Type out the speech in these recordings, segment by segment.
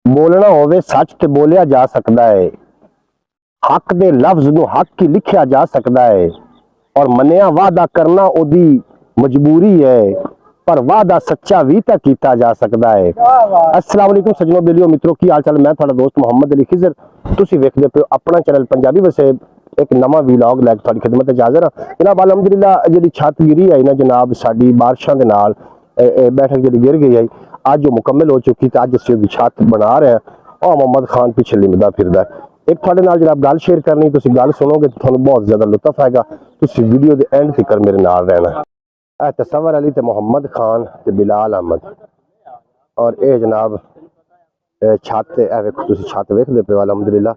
बोलना होवे सच ते बोलिया जा सकता है। हक दे लफ्ज नूं हक ही लिखिया जा सकता है और मनिया वादा करना ओदी मजबूरी है, पर वादा सच्चा भी तो किया जा सकता है। अस्सलाम वालेकुम सज्जनों बेलियो मित्रों, की हाल चाल। मैं थोड़ा दोस्त मुहम्मद अली खिजर, तुसीं वेखदे पे अपना चैनल पंजाबी वसे एक नवा व्लॉग लैके थोड़ी खिदमत च हाज़िर हां जनाब। अलहमदुलिल्लाह जी छत गिरी है ना जनाब, साडी बारिशां दे नाल बैठक जी गिर गई है, अज वो मुकम्मल हो चुकी। तो अज असीं ओहदी छत बना रहे हैं और मोहम्मद खान पीछे लिमदा फिरदा है। एक थोड़े नाल जनाब गल शेयर करनी, तुसीं गल सुनोगे तो तुहानूं बहुत ज़्यादा लुत्फ आएगा। तुसीं वीडियो दे एंड तक मेरे नाल रहना। है तसव्वुर अली ते मोहम्मद खान ते बिलाल अहमद और ये जनाब छत है, वेखो तुसीं छत वेखदे पे। अलहमदुलिल्लाह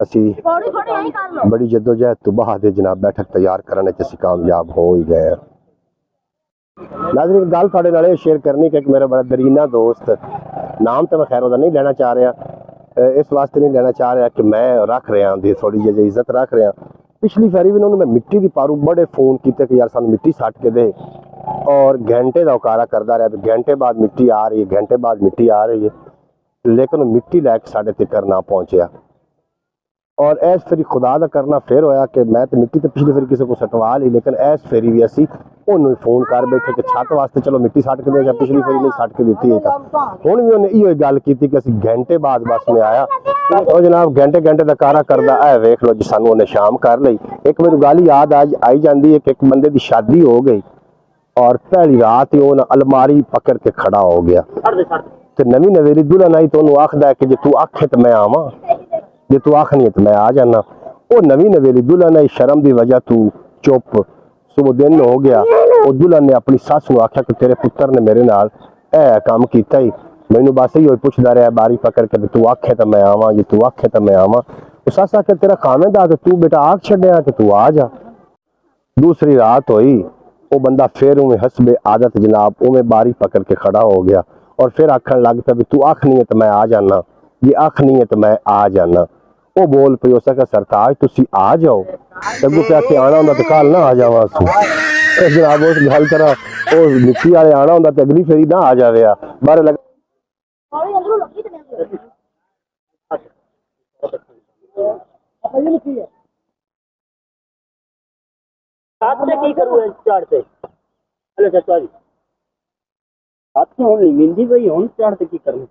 असी बड़ी जद्दोजहद तो बाद जनाब बैठक तैयार करने च असीं कामयाब हो ही गए हैं। नाज़रीन गल तुहाडे नाल शेयर करनी कि एक मेरा बड़ा दरीना दोस्त, नाम तो मैं खैर उसका नहीं लेना चाह रहा, इस वास्ते नहीं लेना चाह रहा कि मैं रख रहा उनकी थोड़ी जी इज्जत रख रहा। पिछली फेरी भी उन्होंने मैं मिट्टी की पारू बड़े फोन किए कि यार सानू मिट्टी सट के दे, और घंटे का उकारा करता रहा, घंटे बाद मिट्टी आ रही है, घंटे बाद मिट्टी आ रही है, लेकिन मिट्टी लैके साढ़े तक ना पहुँचा। और इस फेरी खुदा का करना फिर होया कि मैं तो मिट्टी तो पिछली फेरी किसी को सटवा ली, लेकिन इस फेरी भी असी उन्होंने फोन कर बैठे कि छत वास्ते चलो मिट्टी सट के दे, पिछली फेरी नहीं सट के दी है। हुण भी उन्हें इो गल की कि असी घंटे बाद बस में आया। तो जनाब घंटे घंटे का कारा करदा है, वेख लो जी सानू उन्हें शाम कर ली। एक मेरी गल याद आई जाती है कि एक बंदे की शादी हो गई और पहली रात ही उन्हें अलमारी पकड़ के खड़ा हो गया। तो नवी नवेली दुल्हन आई तो उन्होंने आखदा है कि जे तू आखे तो मैं आवां, जे तू आख नहीं तो मैं आ जाना। वो नवी नवेली दुल्हन आई, शर्म की वजह तू चुप। सुबह दिन हो गया, वो दुल्हन ने अपनी सस को आख्या कि तेरे पुत्र ने मेरे नाल ए काम किया ही, मैनू बस ही पुछदा रहा बारी पकड़ के तू आखे तो मैं आवां, जे तू आखे तो मैं आवां। तो सस आखे तेरा खामेद आ, तू बेटा आख छड्या कि तू आ जा। दूसरी रात हुई, वो बंदा फिर उमें हसबे आदत जनाब उमें बारी पकड़ के खड़ा हो गया और फिर आखन लग पिया भी तू आख नहीं है तो मैं आ जाना, ये आख नहीं है तो मैं आ जाना। वो बोल पी उस सरताज तुसी आ जाओ, अगू पे आके आना होंदा तो कल ना आ जावा जनाब। उस गल तरह उस मिट्टी वाले आना होंदा तो अगली फेरी ना आ जावे। बारे लग की करूँ चढ़ते चाचा जी हाथ से हुण मिंदी पई, हुण चढ़ते की करूँ।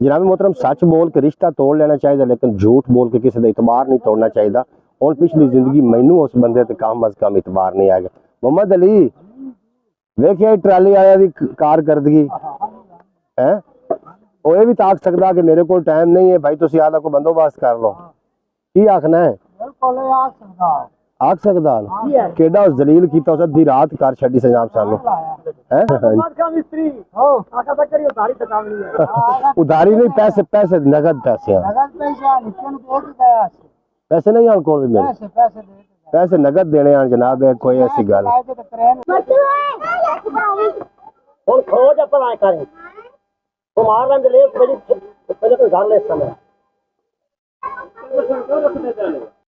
जनाब मोहतरम सच बोल के रिश्ता तोड़ लेना चाहिए, लेकिन झूठ बोल के किसी का इतबार नहीं तोड़ना चाहिए। और पिछली जिंदगी मैनू उस बंदे ते कम अज कम इतबार नहीं आएगा। मोहम्मद अली वेखिया ट्राली आया दी कारकर्दगी है, वो ये भी तो आख सकता कि मेरे को टाइम नहीं है भाई, तुसी आदा को बंदोबस्त कर लो। की आखना है आख सकदा केड़ा उस दलील कीता उस अद्धी रात कर छड्डी सजाब सानू है। उधारी नहीं, पैसे पैसे नगद पैसे पैसे नहीं आन कोल भी मेरे पैसे नगद देने आन जनाब। है कोई ऐसी गल मार